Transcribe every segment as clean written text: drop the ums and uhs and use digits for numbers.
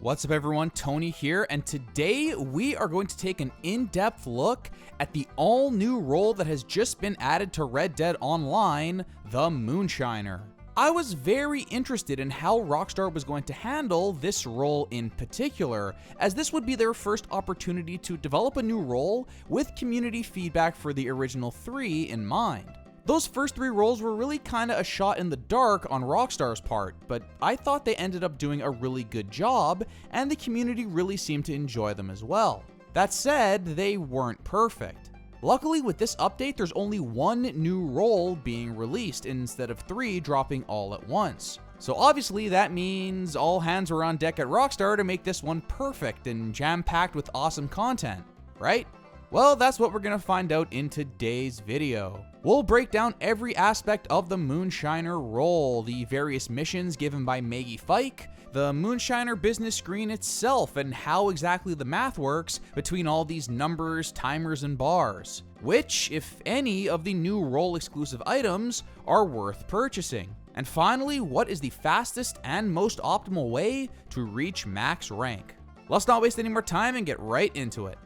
What's up everyone, Tony here, and today we are going to take an in-depth look at the all-new role that has just been added to Red Dead Online, the Moonshiner. I was very interested in how Rockstar was going to handle this role in particular, as this would be their first opportunity to develop a new role with community feedback for the original 3 in mind. Those first 3 roles were really kinda a shot in the dark on Rockstar's part, but I thought they ended up doing a really good job, and the community really seemed to enjoy them as well. That said, they weren't perfect. Luckily, with this update, there's only 1 new role being released instead of 3 dropping all at once. So obviously that means all hands were on deck at Rockstar to make this one perfect and jam-packed with awesome content, right? Well, that's what we're gonna find out in today's video. We'll break down every aspect of the Moonshiner role, the various missions given by Maggie Fike, the Moonshiner business screen itself, and how exactly the math works between all these numbers, timers, and bars. Which, if any, of the new role exclusive items are worth purchasing. And finally, what is the fastest and most optimal way to reach max rank? Let's not waste any more time and get right into it.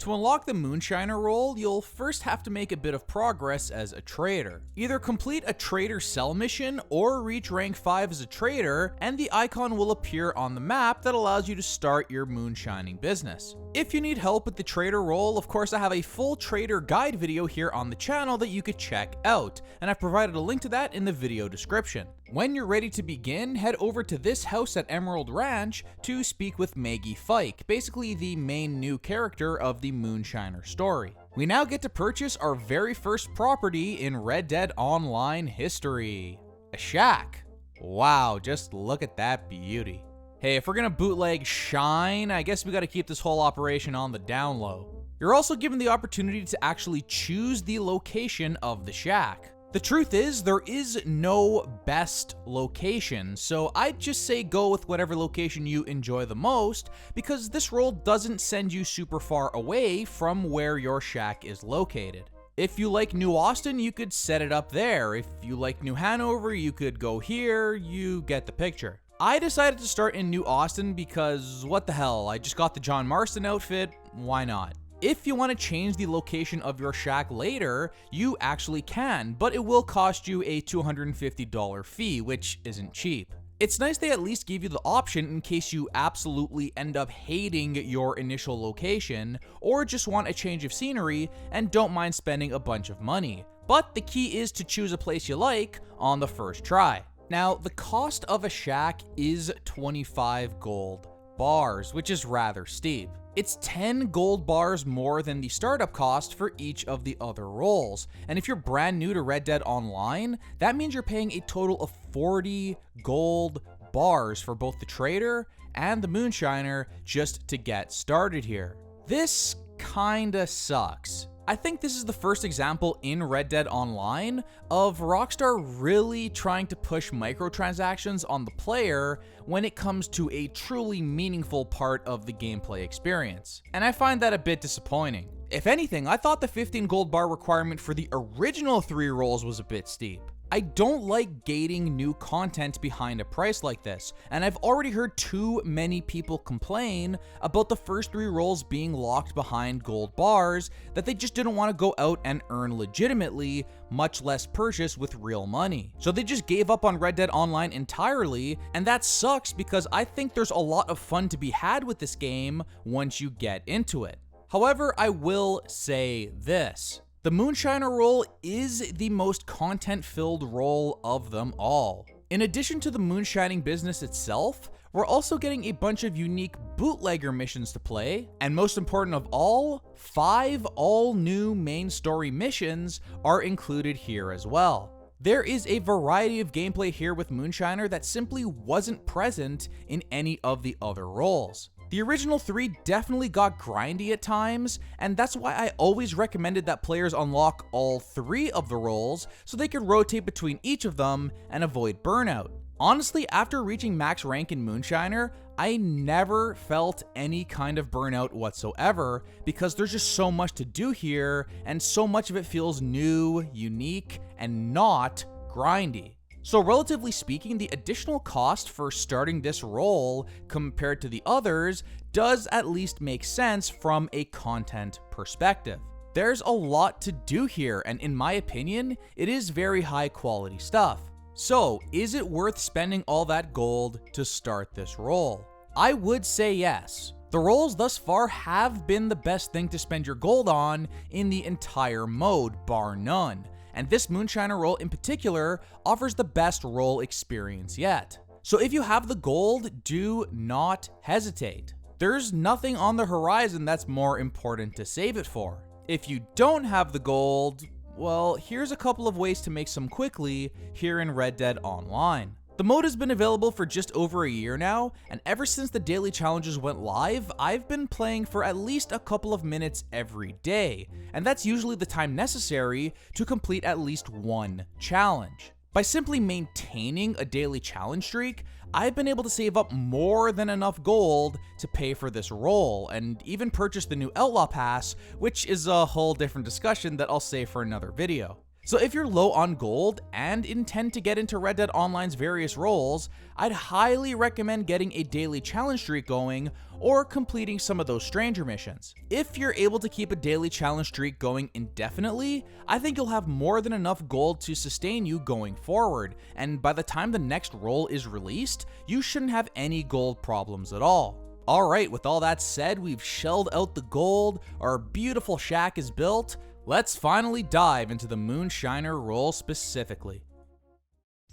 To unlock the Moonshiner role, you'll first have to make a bit of progress as a trader. Either complete a trader sell mission or reach rank 5 as a trader, and the icon will appear on the map that allows you to start your moonshining business. If you need help with the trader role, of course I have a full trader guide video here on the channel that you could check out, and I've provided a link to that in the video description. When you're ready to begin, head over to this house at Emerald Ranch to speak with Maggie Fike, basically the main new character of the Moonshiner story. We now get to purchase our very first property in Red Dead Online history. A shack. Wow, just look at that beauty. Hey, if we're gonna bootleg Shine, I guess we gotta keep this whole operation on the down low. You're also given the opportunity to actually choose the location of the shack. The truth is, there is no best location, so I'd just say go with whatever location you enjoy the most, because this role doesn't send you super far away from where your shack is located. If you like New Austin, you could set it up there. If you like New Hanover, you could go here. You get the picture. I decided to start in New Austin because what the hell, I just got the John Marston outfit, why not? If you want to change the location of your shack later, you actually can, but it will cost you a $250 fee, which isn't cheap. It's nice they at least give you the option in case you absolutely end up hating your initial location, or just want a change of scenery and don't mind spending a bunch of money. But the key is to choose a place you like on the first try. Now, the cost of a shack is 25 gold bars, which is rather steep. It's 10 gold bars more than the startup cost for each of the other roles. And if you're brand new to Red Dead Online, that means you're paying a total of 40 gold bars for both the trader and the Moonshiner just to get started here. This kinda sucks. I think this is the first example in Red Dead Online of Rockstar really trying to push microtransactions on the player when it comes to a truly meaningful part of the gameplay experience. And I find that a bit disappointing. If anything, I thought the 15 gold bar requirement for the original 3 roles was a bit steep. I don't like gating new content behind a price like this, and I've already heard too many people complain about the first 3 roles being locked behind gold bars that they just didn't want to go out and earn legitimately, much less purchase with real money. So they just gave up on Red Dead Online entirely, and that sucks because I think there's a lot of fun to be had with this game once you get into it. However, I will say this. The Moonshiner role is the most content-filled role of them all. In addition to the moonshining business itself, we're also getting a bunch of unique bootlegger missions to play, and most important of all, 5 all-new main story missions are included here as well. There is a variety of gameplay here with Moonshiner that simply wasn't present in any of the other roles. The original 3 definitely got grindy at times, and that's why I always recommended that players unlock all 3 of the roles so they could rotate between each of them and avoid burnout. Honestly, after reaching max rank in Moonshiner, I never felt any kind of burnout whatsoever because there's just so much to do here, and so much of it feels new, unique, and not grindy. So relatively speaking, the additional cost for starting this role compared to the others does at least make sense from a content perspective. There's a lot to do here, and in my opinion, it is very high quality stuff. So, is it worth spending all that gold to start this role? I would say yes. The roles thus far have been the best thing to spend your gold on in the entire mode, bar none. And this Moonshiner role in particular offers the best role experience yet. So if you have the gold, do not hesitate. There's nothing on the horizon that's more important to save it for. If you don't have the gold, well, here's a couple of ways to make some quickly here in Red Dead Online. The mode has been available for just over a year now, and ever since the daily challenges went live, I've been playing for at least a couple of minutes every day, and that's usually the time necessary to complete at least one challenge. By simply maintaining a daily challenge streak, I've been able to save up more than enough gold to pay for this role, and even purchase the new Outlaw Pass, which is a whole different discussion that I'll save for another video. So if you're low on gold and intend to get into Red Dead Online's various roles, I'd highly recommend getting a daily challenge streak going or completing some of those stranger missions. If you're able to keep a daily challenge streak going indefinitely, I think you'll have more than enough gold to sustain you going forward, and by the time the next role is released, you shouldn't have any gold problems at all. Alright, with all that said, we've shelled out the gold, our beautiful shack is built. Let's finally dive into the Moonshiner role specifically.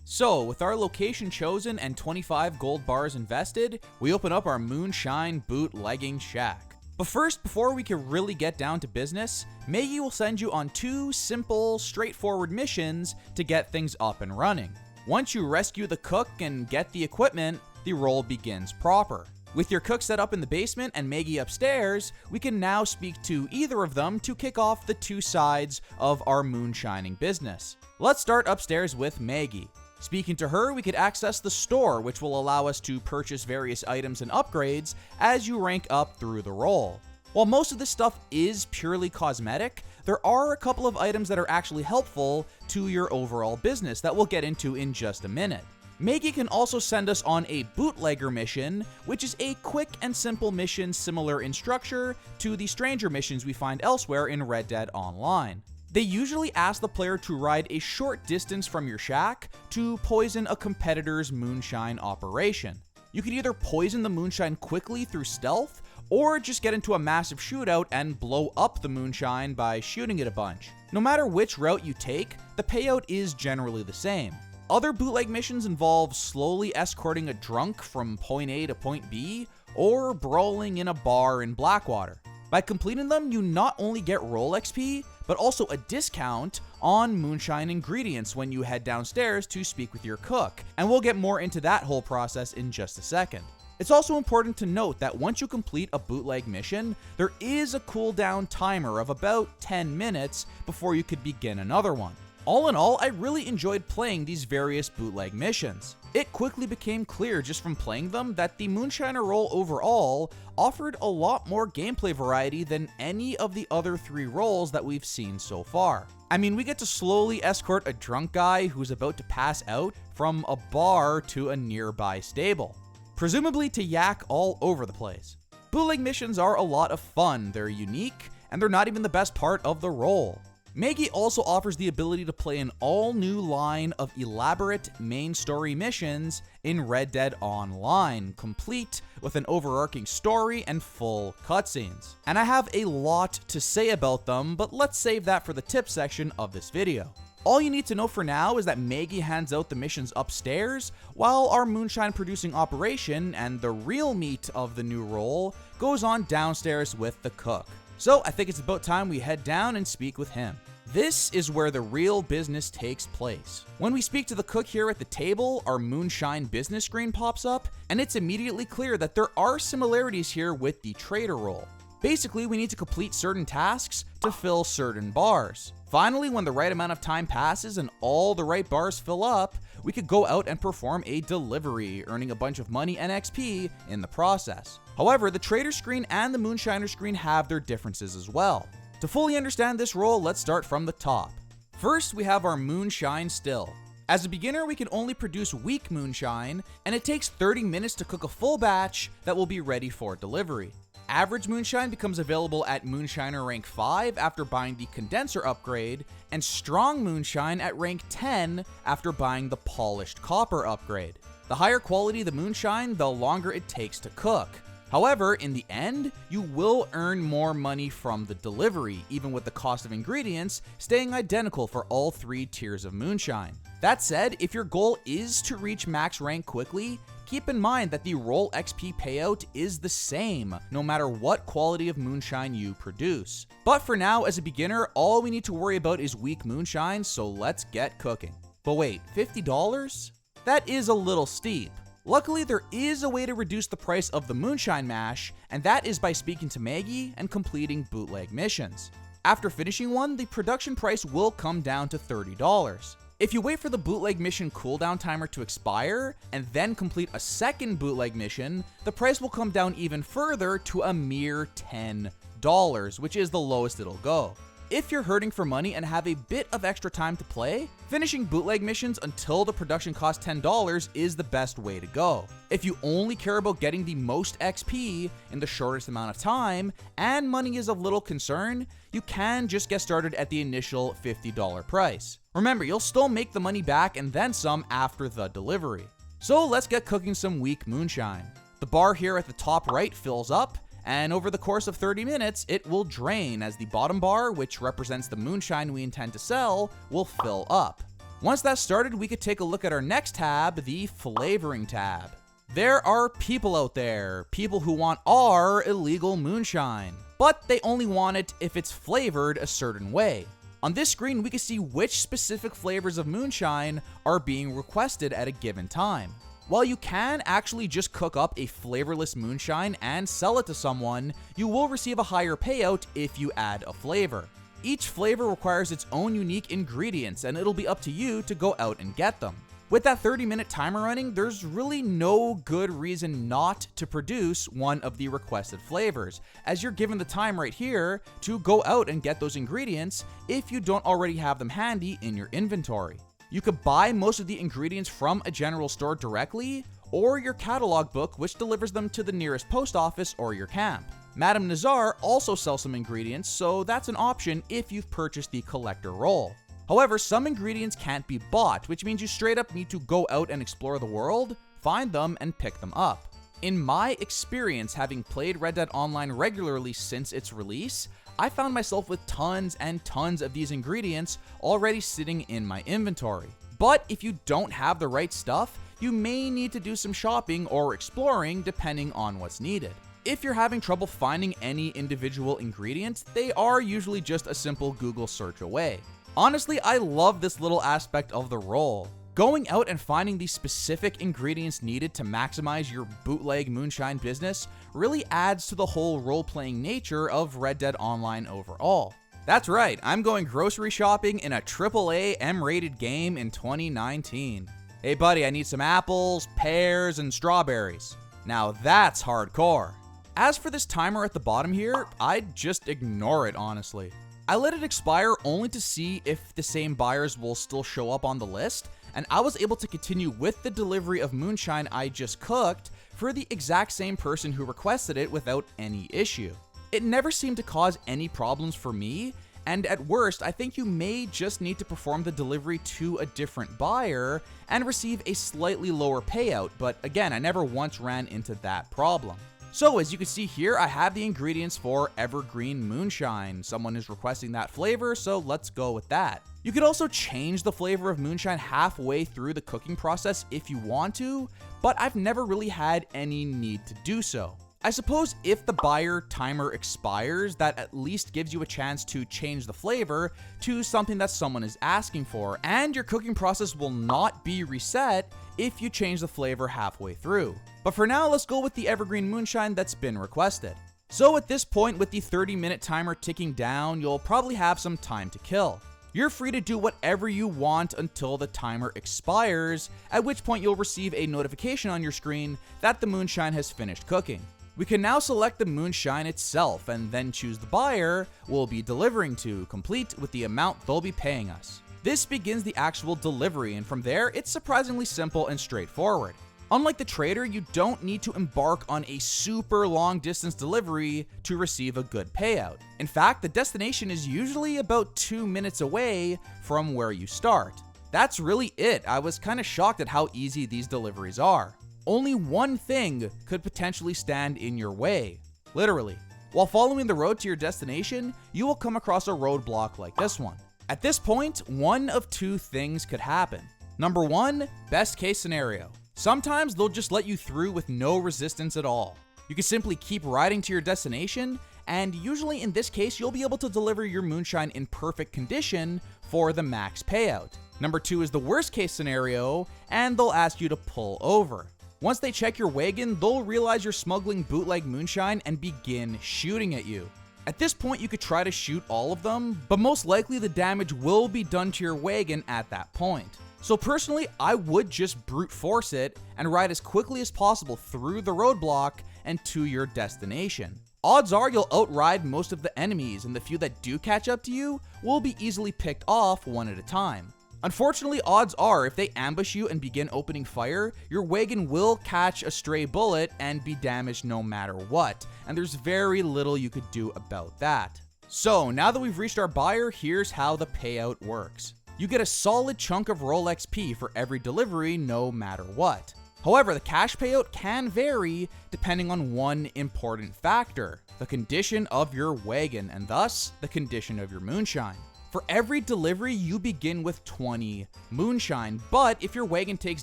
So, with our location chosen and 25 gold bars invested, we open up our Moonshine bootlegging shack. But first, before we can really get down to business, Maggie will send you on 2 simple, straightforward missions to get things up and running. Once you rescue the cook and get the equipment, the role begins proper. With your cook set up in the basement and Maggie upstairs, we can now speak to either of them to kick off the 2 sides of our moonshining business. Let's start upstairs with Maggie. Speaking to her, we could access the store, which will allow us to purchase various items and upgrades as you rank up through the role. While most of this stuff is purely cosmetic, there are a couple of items that are actually helpful to your overall business that we'll get into in just a minute. Maggie can also send us on a bootlegger mission, which is a quick and simple mission similar in structure to the stranger missions we find elsewhere in Red Dead Online. They usually ask the player to ride a short distance from your shack to poison a competitor's moonshine operation. You can either poison the moonshine quickly through stealth, or just get into a massive shootout and blow up the moonshine by shooting it a bunch. No matter which route you take, the payout is generally the same. Other bootleg missions involve slowly escorting a drunk from point A to point B, or brawling in a bar in Blackwater. By completing them, you not only get role XP, but also a discount on moonshine ingredients when you head downstairs to speak with your cook, and we'll get more into that whole process in just a second. It's also important to note that once you complete a bootleg mission, there is a cooldown timer of about 10 minutes before you could begin another one. All in all, I really enjoyed playing these various bootleg missions. It quickly became clear just from playing them that the Moonshiner role overall offered a lot more gameplay variety than any of the other 3 roles that we've seen so far. I mean, we get to slowly escort a drunk guy who's about to pass out from a bar to a nearby stable, presumably to yak all over the place. Bootleg missions are a lot of fun, they're unique, and they're not even the best part of the role. Maggie also offers the ability to play an all-new line of elaborate main story missions in Red Dead Online, complete with an overarching story and full cutscenes. And I have a lot to say about them, but let's save that for the tip section of this video. All you need to know for now is that Maggie hands out the missions upstairs, while our moonshine producing operation and the real meat of the new role goes on downstairs with the cook. So I think it's about time we head down and speak with him. This is where the real business takes place. When we speak to the cook here at the table, our moonshine business screen pops up, and it's immediately clear that there are similarities here with the trader role. Basically, we need to complete certain tasks to fill certain bars. Finally, when the right amount of time passes and all the right bars fill up, we could go out and perform a delivery, earning a bunch of money and XP in the process. However, the trader screen and the moonshiner screen have their differences as well. To fully understand this role, let's start from the top. First, we have our moonshine still. As a beginner, we can only produce weak moonshine, and it takes 30 minutes to cook a full batch that will be ready for delivery. Average moonshine becomes available at Moonshiner rank 5 after buying the condenser upgrade, and strong moonshine at rank 10 after buying the polished copper upgrade. The higher quality the moonshine, the longer it takes to cook. However, in the end, you will earn more money from the delivery, even with the cost of ingredients staying identical for all 3 tiers of moonshine. That said, if your goal is to reach max rank quickly, keep in mind that the roll XP payout is the same, no matter what quality of moonshine you produce. But for now, as a beginner, all we need to worry about is weak moonshine, so let's get cooking. But wait, $50? That is a little steep. Luckily, there is a way to reduce the price of the moonshine mash, and that is by speaking to Maggie and completing bootleg missions. After finishing one, the production price will come down to $30. If you wait for the bootleg mission cooldown timer to expire, and then complete a second bootleg mission, the price will come down even further to a mere $10, which is the lowest it'll go. If you're hurting for money and have a bit of extra time to play, finishing bootleg missions until the production costs $10 is the best way to go. If you only care about getting the most XP in the shortest amount of time, and money is of little concern, you can just get started at the initial $50 price. Remember, you'll still make the money back and then some after the delivery. So let's get cooking some weak moonshine. The bar here at the top right fills up, and over the course of 30 minutes, it will drain as the bottom bar, which represents the moonshine we intend to sell, will fill up. Once that's started, we could take a look at our next tab, the flavoring tab. There are people out there, people who want our illegal moonshine, but they only want it if it's flavored a certain way. On this screen, we can see which specific flavors of moonshine are being requested at a given time. While you can actually just cook up a flavorless moonshine and sell it to someone, you will receive a higher payout if you add a flavor. Each flavor requires its own unique ingredients, and it'll be up to you to go out and get them. With that 30-minute timer running, there's really no good reason not to produce one of the requested flavors, as you're given the time right here to go out and get those ingredients if you don't already have them handy in your inventory. You could buy most of the ingredients from a general store directly, or your catalog book, which delivers them to the nearest post office or your camp. Madame Nazar also sells some ingredients, so that's an option if you've purchased the collector roll. However, some ingredients can't be bought, which means you straight up need to go out and explore the world, find them, and pick them up. In my experience, having played Red Dead Online regularly since its release, I found myself with tons and tons of these ingredients already sitting in my inventory. But if you don't have the right stuff, you may need to do some shopping or exploring depending on what's needed. If you're having trouble finding any individual ingredients, they are usually just a simple Google search away. Honestly, I love this little aspect of the role. Going out and finding the specific ingredients needed to maximize your bootleg moonshine business really adds to the whole role-playing nature of Red Dead Online overall. That's right, I'm going grocery shopping in a AAA M-rated game in 2019. Hey buddy, I need some apples, pears, and strawberries. Now that's hardcore. As for this timer at the bottom here, I'd just ignore it honestly. I let it expire only to see if the same buyers will still show up on the list, and I was able to continue with the delivery of moonshine I just cooked for the exact same person who requested it without any issue. It never seemed to cause any problems for me, and at worst, I think you may just need to perform the delivery to a different buyer and receive a slightly lower payout, but again, I never once ran into that problem. So as you can see here, I have the ingredients for Evergreen Moonshine. Someone is requesting that flavor, so let's go with that. You could also change the flavor of moonshine halfway through the cooking process if you want to, but I've never really had any need to do so. I suppose if the buyer timer expires, that at least gives you a chance to change the flavor to something that someone is asking for, and your cooking process will not be reset if you change the flavor halfway through. But for now, let's go with the Evergreen Moonshine that's been requested. So at this point, with the 30-minute timer ticking down, you'll probably have some time to kill. You're free to do whatever you want until the timer expires, at which point you'll receive a notification on your screen that the moonshine has finished cooking. We can now select the moonshine itself and then choose the buyer we'll be delivering to, complete with the amount they'll be paying us. This begins the actual delivery, and from there, it's surprisingly simple and straightforward. Unlike the trader, you don't need to embark on a super long distance delivery to receive a good payout. In fact, the destination is usually about 2 minutes away from where you start. That's really it. I was kind of shocked at how easy these deliveries are. Only one thing could potentially stand in your way. Literally. While following the road to your destination, you will come across a roadblock like this one. At this point, one of two things could happen. Number one, best case scenario. Sometimes they'll just let you through with no resistance at all. You can simply keep riding to your destination, and usually in this case, you'll be able to deliver your moonshine in perfect condition for the max payout. Number two is the worst case scenario, and they'll ask you to pull over. Once they check your wagon, they'll realize you're smuggling bootleg moonshine and begin shooting at you. At this point, you could try to shoot all of them, but most likely the damage will be done to your wagon at that point. So personally, I would just brute force it and ride as quickly as possible through the roadblock and to your destination. Odds are you'll outride most of the enemies, and the few that do catch up to you will be easily picked off one at a time. Unfortunately, odds are if they ambush you and begin opening fire, your wagon will catch a stray bullet and be damaged no matter what, and there's very little you could do about that. So now that we've reached our buyer, here's how the payout works. You get a solid chunk of roll XP for every delivery no matter what. However, the cash payout can vary depending on one important factor, the condition of your wagon, and thus the condition of your moonshine. For every delivery, you begin with 20 moonshine, but if your wagon takes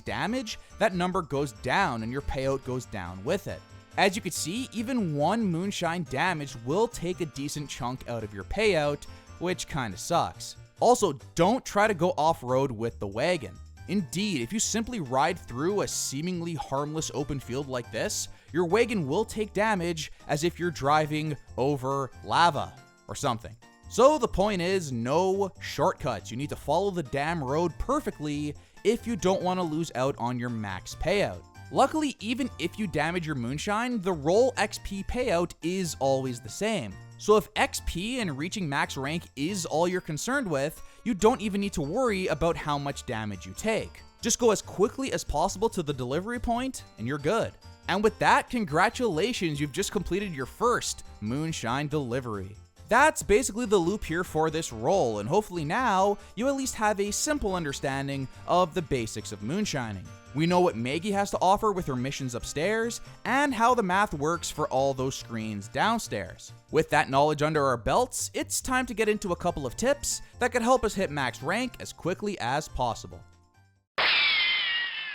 damage, that number goes down and your payout goes down with it. As you can see, even one moonshine damage will take a decent chunk out of your payout, which kinda sucks. Also, don't try to go off-road with the wagon. Indeed, if you simply ride through a seemingly harmless open field like this, your wagon will take damage as if you're driving over lava or something. So the point is, no shortcuts. You need to follow the damn road perfectly if you don't want to lose out on your max payout. Luckily, even if you damage your moonshine, the roll XP payout is always the same. So if XP and reaching max rank is all you're concerned with, you don't even need to worry about how much damage you take. Just go as quickly as possible to the delivery point and you're good. And with that, congratulations, you've just completed your first moonshine delivery. That's basically the loop here for this roll, and hopefully now you at least have a simple understanding of the basics of moonshining. We know what Maggie has to offer with her missions upstairs, and how the math works for all those screens downstairs. With that knowledge under our belts, it's time to get into a couple of tips that could help us hit max rank as quickly as possible.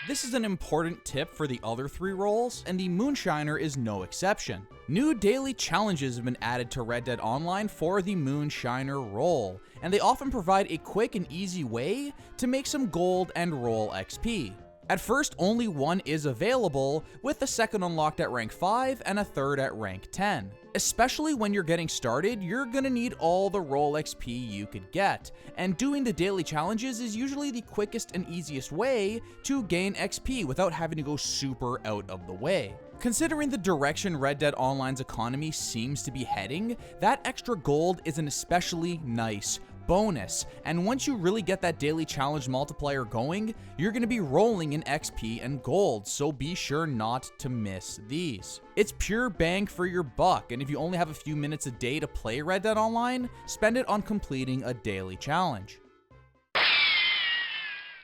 This is an important tip for the other three rolls, and the Moonshiner is no exception. New daily challenges have been added to Red Dead Online for the Moonshiner roll, and they often provide a quick and easy way to make some gold and roll XP. At first, only one is available, with the second unlocked at rank 5 and a third at rank 10. Especially when you're getting started, you're gonna need all the roll XP you could get, and doing the daily challenges is usually the quickest and easiest way to gain XP without having to go super out of the way. Considering the direction Red Dead Online's economy seems to be heading, that extra gold is an especially nice bonus, and once you really get that daily challenge multiplier going, you're going to be rolling in XP and gold, so be sure not to miss these. It's pure bang for your buck, and if you only have a few minutes a day to play Red Dead Online, spend it on completing a daily challenge.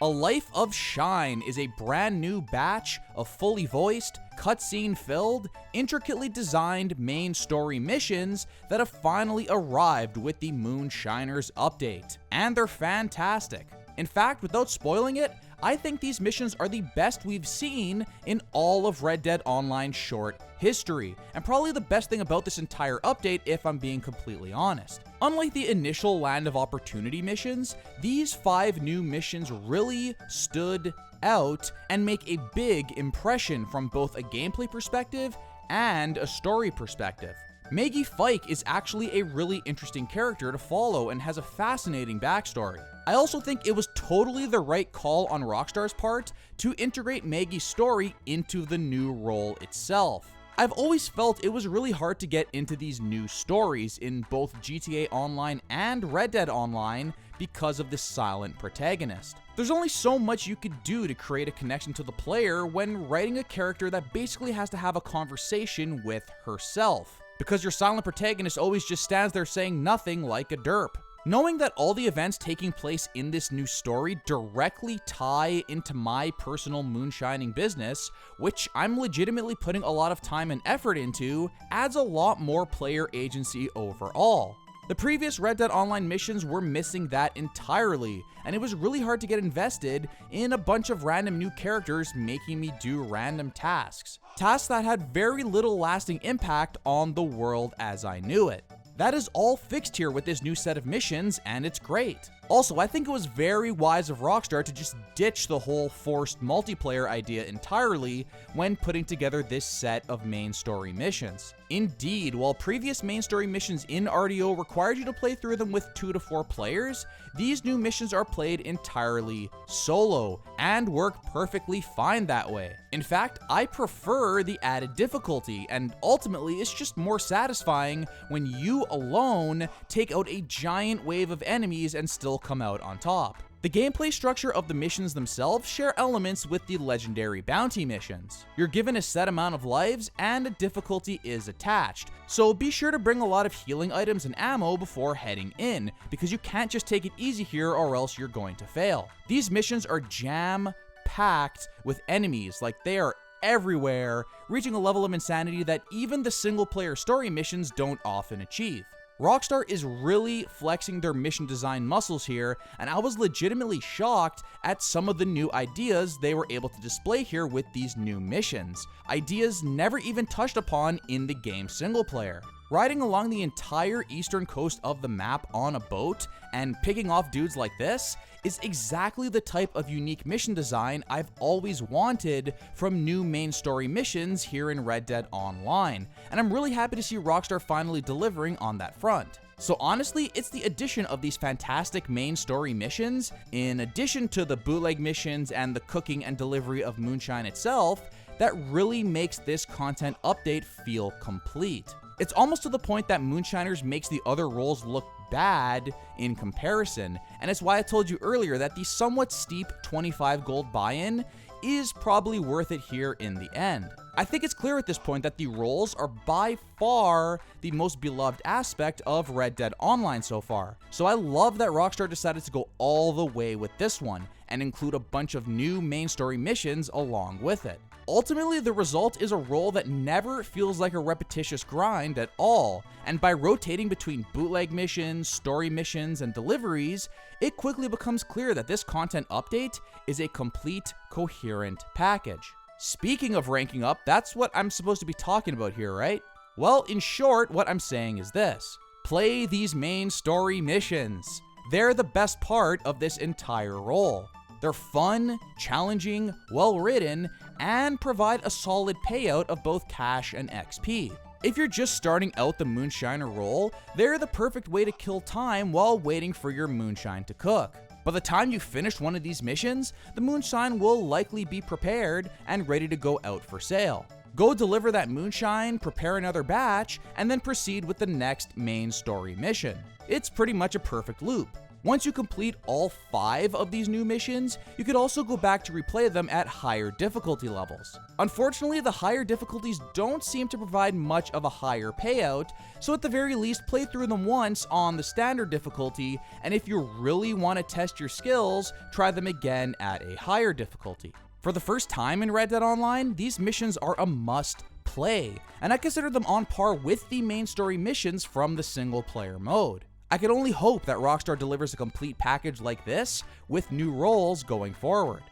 A Life of Shine is a brand new batch of fully voiced, cutscene filled, intricately designed main story missions that have finally arrived with the Moonshiners update, and they're fantastic. In fact, without spoiling it, I think these missions are the best we've seen in all of Red Dead Online's short history, and probably the best thing about this entire update if I'm being completely honest. Unlike the initial Land of Opportunity missions, these 5 new missions really stood out and make a big impression from both a gameplay perspective and a story perspective. Maggie Fike is actually a really interesting character to follow and has a fascinating backstory. I also think it was totally the right call on Rockstar's part to integrate Maggie's story into the new role itself. I've always felt it was really hard to get into these new stories in both GTA Online and Red Dead Online because of the silent protagonist. There's only so much you could do to create a connection to the player when writing a character that basically has to have a conversation with herself, because your silent protagonist always just stands there saying nothing like a derp. Knowing that all the events taking place in this new story directly tie into my personal moonshining business, which I'm legitimately putting a lot of time and effort into, adds a lot more player agency overall. The previous Red Dead Online missions were missing that entirely, and it was really hard to get invested in a bunch of random new characters making me do random tasks. Tasks that had very little lasting impact on the world as I knew it. That is all fixed here with this new set of missions, and it's great. Also, I think it was very wise of Rockstar to just ditch the whole forced multiplayer idea entirely when putting together this set of main story missions. Indeed, while previous main story missions in RDO required you to play through them with 2 to 4 players, these new missions are played entirely solo and work perfectly fine that way. In fact, I prefer the added difficulty, and ultimately it's just more satisfying when you alone take out a giant wave of enemies and still come out on top. The gameplay structure of the missions themselves share elements with the legendary bounty missions. You're given a set amount of lives and a difficulty is attached, so be sure to bring a lot of healing items and ammo before heading in, because you can't just take it easy here or else you're going to fail. These missions are jam-packed with enemies, like they are everywhere, reaching a level of insanity that even the single-player story missions don't often achieve. Rockstar is really flexing their mission design muscles here, and I was legitimately shocked at some of the new ideas they were able to display here with these new missions. Ideas never even touched upon in the game's single player. Riding along the entire eastern coast of the map on a boat and picking off dudes like this is exactly the type of unique mission design I've always wanted from new main story missions here in Red Dead Online, and I'm really happy to see Rockstar finally delivering on that front. So honestly, it's the addition of these fantastic main story missions, in addition to the bootleg missions and the cooking and delivery of Moonshine itself, that really makes this content update feel complete. It's almost to the point that Moonshiners makes the other roles look bad in comparison, and it's why I told you earlier that the somewhat steep 25 gold buy-in is probably worth it here in the end. I think it's clear at this point that the roles are by far the most beloved aspect of Red Dead Online so far, so I love that Rockstar decided to go all the way with this one and include a bunch of new main story missions along with it. Ultimately, the result is a role that never feels like a repetitious grind at all, and by rotating between bootleg missions, story missions, and deliveries, it quickly becomes clear that this content update is a complete, coherent package. Speaking of ranking up, that's what I'm supposed to be talking about here, right? Well, in short, what I'm saying is this: play these main story missions. They're the best part of this entire role. They're fun, challenging, well-written, and provide a solid payout of both cash and XP. If you're just starting out the Moonshiner role, they're the perfect way to kill time while waiting for your moonshine to cook. By the time you finish one of these missions, the moonshine will likely be prepared and ready to go out for sale. Go deliver that moonshine, prepare another batch, and then proceed with the next main story mission. It's pretty much a perfect loop. Once you complete all 5 of these new missions, you could also go back to replay them at higher difficulty levels. Unfortunately, the higher difficulties don't seem to provide much of a higher payout, so at the very least, play through them once on the standard difficulty, and if you really want to test your skills, try them again at a higher difficulty. For the first time in Red Dead Online, these missions are a must play, and I consider them on par with the main story missions from the single player mode. I can only hope that Rockstar delivers a complete package like this with new roles going forward.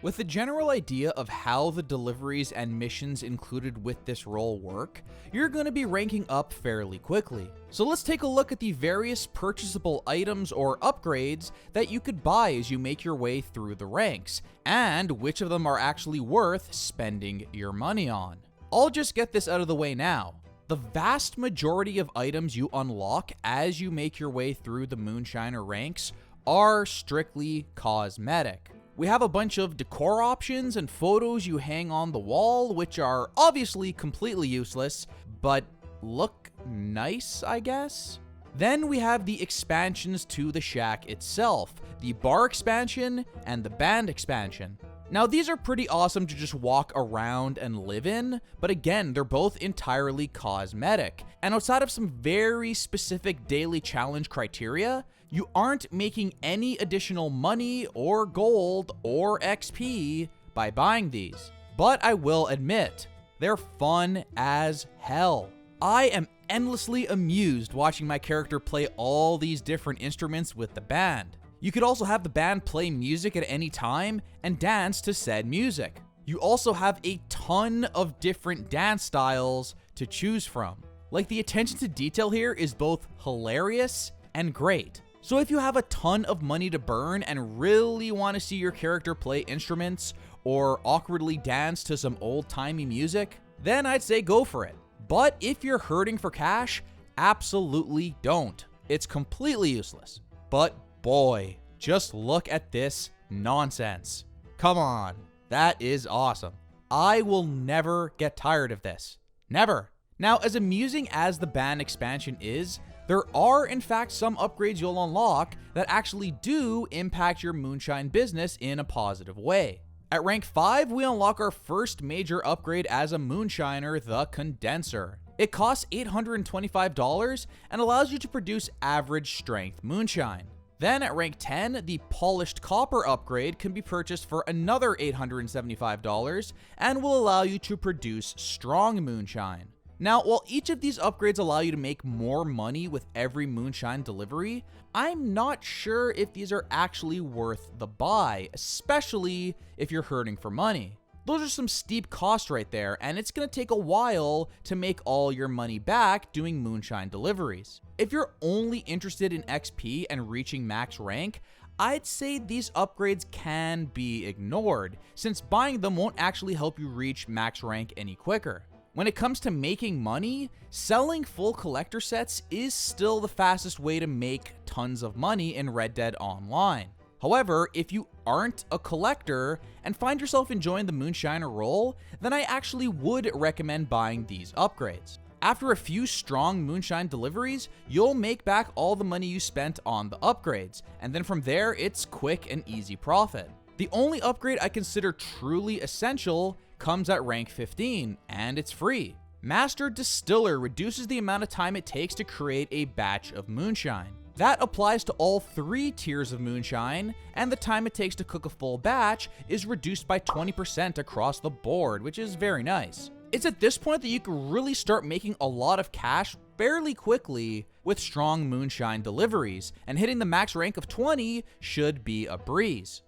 With the general idea of how the deliveries and missions included with this role work, you're going to be ranking up fairly quickly. So let's take a look at the various purchasable items or upgrades that you could buy as you make your way through the ranks, and which of them are actually worth spending your money on. I'll just get this out of the way now. The vast majority of items you unlock as you make your way through the Moonshiner ranks are strictly cosmetic. We have a bunch of decor options and photos you hang on the wall, which are obviously completely useless, but look nice, I guess? Then we have the expansions to the shack itself, the bar expansion and the band expansion. Now these are pretty awesome to just walk around and live in, but again, they're both entirely cosmetic. And outside of some very specific daily challenge criteria, you aren't making any additional money or gold or XP by buying these. But I will admit, they're fun as hell. I am endlessly amused watching my character play all these different instruments with the band. You could also have the band play music at any time and dance to said music. You also have a ton of different dance styles to choose from. Like, the attention to detail here is both hilarious and great. So if you have a ton of money to burn and really want to see your character play instruments or awkwardly dance to some old-timey music, then I'd say go for it. But if you're hurting for cash, absolutely don't. It's completely useless. But boy, just look at this nonsense. Come on, that is awesome. I will never get tired of this. Never. Now, as amusing as the band expansion is, there are in fact some upgrades you'll unlock that actually do impact your moonshine business in a positive way. At rank 5, we unlock our first major upgrade as a moonshiner, the condenser. It costs $825 and allows you to produce average strength moonshine. Then at rank 10, the polished copper upgrade can be purchased for another $875 and will allow you to produce strong moonshine. Now, while each of these upgrades allow you to make more money with every moonshine delivery, I'm not sure if these are actually worth the buy, especially if you're hurting for money. Those are some steep costs right there, and it's going to take a while to make all your money back doing moonshine deliveries. If you're only interested in XP and reaching max rank, I'd say these upgrades can be ignored, since buying them won't actually help you reach max rank any quicker. When it comes to making money, selling full collector sets is still the fastest way to make tons of money in Red Dead Online. However, if you aren't a collector and find yourself enjoying the Moonshiner role, then I actually would recommend buying these upgrades. After a few strong moonshine deliveries, you'll make back all the money you spent on the upgrades, and then from there, it's quick and easy profit. The only upgrade I consider truly essential comes at rank 15, and it's free. Master Distiller reduces the amount of time it takes to create a batch of moonshine. That applies to all 3 tiers of moonshine, and the time it takes to cook a full batch is reduced by 20% across the board, which is very nice. It's at this point that you can really start making a lot of cash fairly quickly with strong moonshine deliveries, and hitting the max rank of 20 should be a breeze.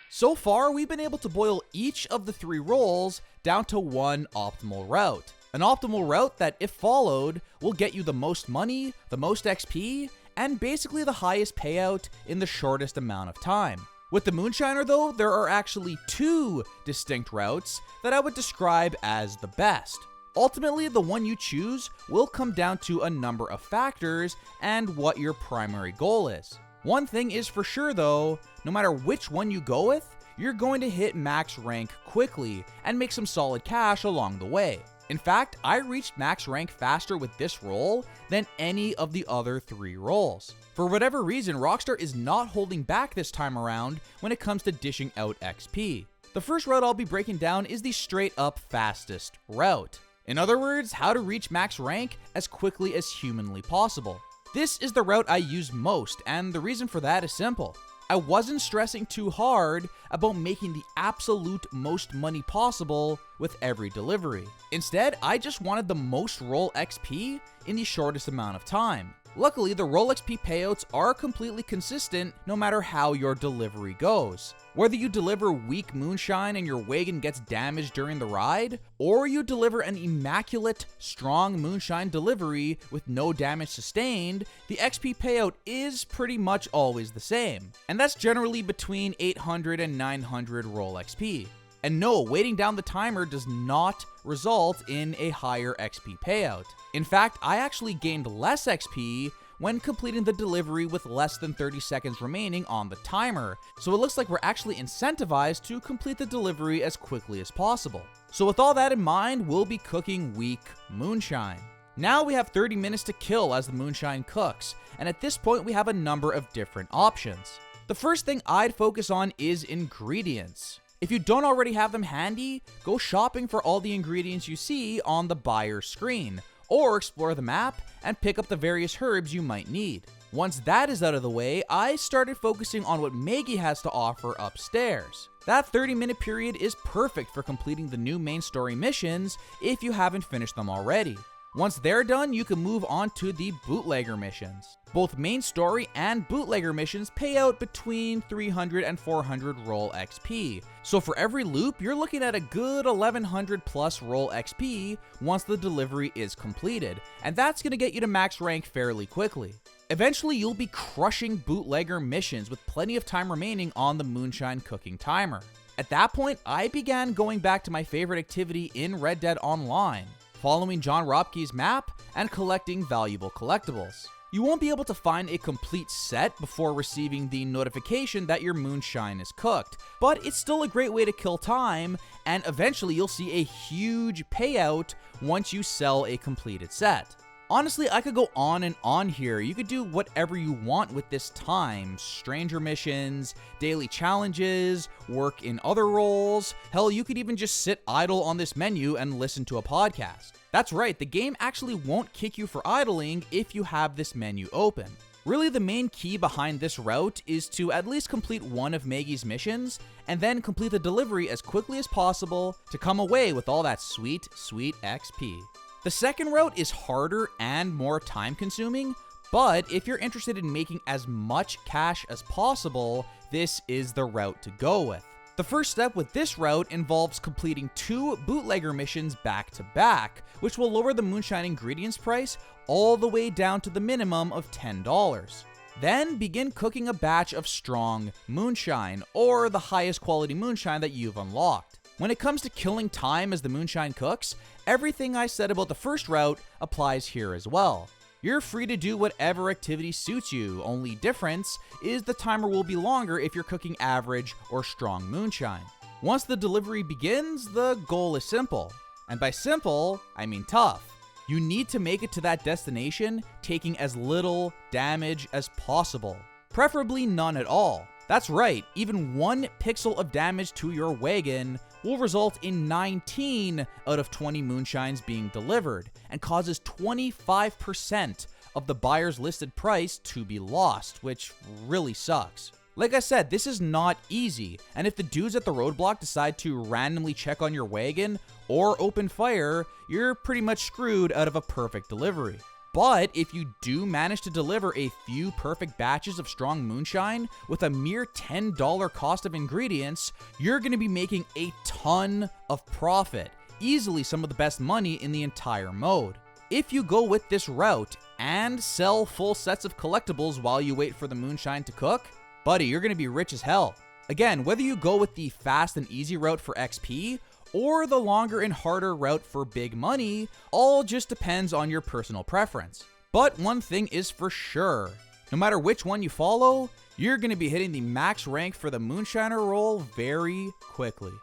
So far, we've been able to boil each of the 3 roles down to one optimal route. An optimal route that, if followed, will get you the most money, the most XP, and basically the highest payout in the shortest amount of time. With the Moonshiner though, there are actually 2 distinct routes that I would describe as the best. Ultimately, the one you choose will come down to a number of factors and what your primary goal is. One thing is for sure though, no matter which one you go with, you're going to hit max rank quickly and make some solid cash along the way. In fact, I reached max rank faster with this role than any of the other 3 roles. For whatever reason, Rockstar is not holding back this time around when it comes to dishing out XP. The first route I'll be breaking down is the straight up fastest route. In other words, how to reach max rank as quickly as humanly possible. This is the route I use most, and the reason for that is simple. I wasn't stressing too hard about making the absolute most money possible with every delivery. Instead, I just wanted the most roll XP in the shortest amount of time. Luckily, the roll XP payouts are completely consistent no matter how your delivery goes. Whether you deliver weak moonshine and your wagon gets damaged during the ride, or you deliver an immaculate, strong moonshine delivery with no damage sustained, the XP payout is pretty much always the same. And that's generally between 800 and 900 roll XP. And no, waiting down the timer does not result in a higher XP payout. In fact, I actually gained less XP when completing the delivery with less than 30 seconds remaining on the timer, so it looks like we're actually incentivized to complete the delivery as quickly as possible. So with all that in mind, we'll be cooking weak moonshine. Now we have 30 minutes to kill as the moonshine cooks, and at this point we have a number of different options. The first thing I'd focus on is ingredients. If you don't already have them handy, go shopping for all the ingredients you see on the buyer's screen, or explore the map and pick up the various herbs you might need. Once that is out of the way, I started focusing on what Maggie has to offer upstairs. That 30-minute period is perfect for completing the new main story missions if you haven't finished them already. Once they're done, you can move on to the bootlegger missions. Both main story and bootlegger missions pay out between 300 and 400 roll XP. So for every loop, you're looking at a good 1100 plus roll XP once the delivery is completed, and that's going to get you to max rank fairly quickly. Eventually, you'll be crushing bootlegger missions with plenty of time remaining on the moonshine cooking timer. At that point, I began going back to my favorite activity in Red Dead Online, following John Ropke's map and collecting valuable collectibles. You won't be able to find a complete set before receiving the notification that your moonshine is cooked, but it's still a great way to kill time, and eventually you'll see a huge payout once you sell a completed set. Honestly, I could go on and on here. You could do whatever you want with this time. Stranger missions, daily challenges, work in other roles. Hell, you could even just sit idle on this menu and listen to a podcast. That's right, the game actually won't kick you for idling if you have this menu open. Really, the main key behind this route is to at least complete one of Maggie's missions, and then complete the delivery as quickly as possible to come away with all that sweet, sweet XP. The second route is harder and more time consuming, but if you're interested in making as much cash as possible, this is the route to go with. The first step with this route involves completing 2 bootlegger missions back to back, which will lower the moonshine ingredients price all the way down to the minimum of $10. Then begin cooking a batch of strong moonshine, or the highest quality moonshine that you've unlocked. When it comes to killing time as the moonshine cooks, everything I said about the first route applies here as well. You're free to do whatever activity suits you, only difference is the timer will be longer if you're cooking average or strong moonshine. Once the delivery begins, the goal is simple. And by simple, I mean tough. You need to make it to that destination taking as little damage as possible, preferably none at all. That's right, even 1 pixel of damage to your wagon will result in 19 out of 20 moonshines being delivered, and causes 25% of the buyer's listed price to be lost, which really sucks. Like I said, this is not easy, and if the dudes at the roadblock decide to randomly check on your wagon or open fire, you're pretty much screwed out of a perfect delivery. But if you do manage to deliver a few perfect batches of strong moonshine with a mere $10 cost of ingredients, you're going to be making a ton of profit, easily some of the best money in the entire mode. If you go with this route and sell full sets of collectibles while you wait for the moonshine to cook, buddy, you're going to be rich as hell. Again, whether you go with the fast and easy route for XP, or the longer and harder route for big money, all just depends on your personal preference. But one thing is for sure, no matter which one you follow, you're going to be hitting the max rank for the Moonshiner role very quickly.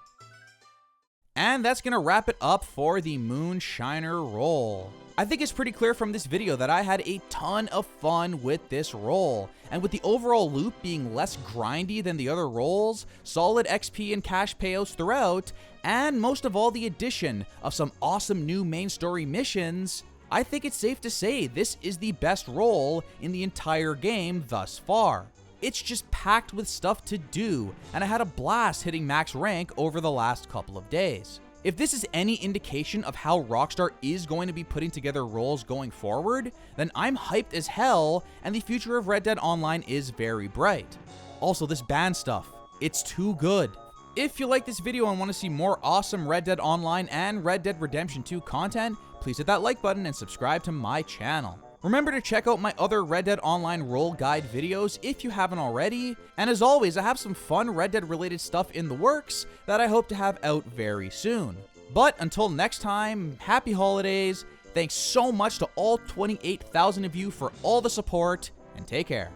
And that's going to wrap it up for the Moonshiner role. I think it's pretty clear from this video that I had a ton of fun with this role, and with the overall loop being less grindy than the other roles, solid XP and cash payouts throughout, and most of all the addition of some awesome new main story missions, I think it's safe to say this is the best role in the entire game thus far. It's just packed with stuff to do, and I had a blast hitting max rank over the last couple of days. If this is any indication of how Rockstar is going to be putting together roles going forward, then I'm hyped as hell, and the future of Red Dead Online is very bright. Also, this band stuff, it's too good. If you like this video and want to see more awesome Red Dead Online and Red Dead Redemption 2 content, please hit that like button and subscribe to my channel. Remember to check out my other Red Dead Online role guide videos if you haven't already, and as always, I have some fun Red Dead related stuff in the works that I hope to have out very soon. But until next time, happy holidays, Thanks so much to all 28,000 of you for all the support, and take care.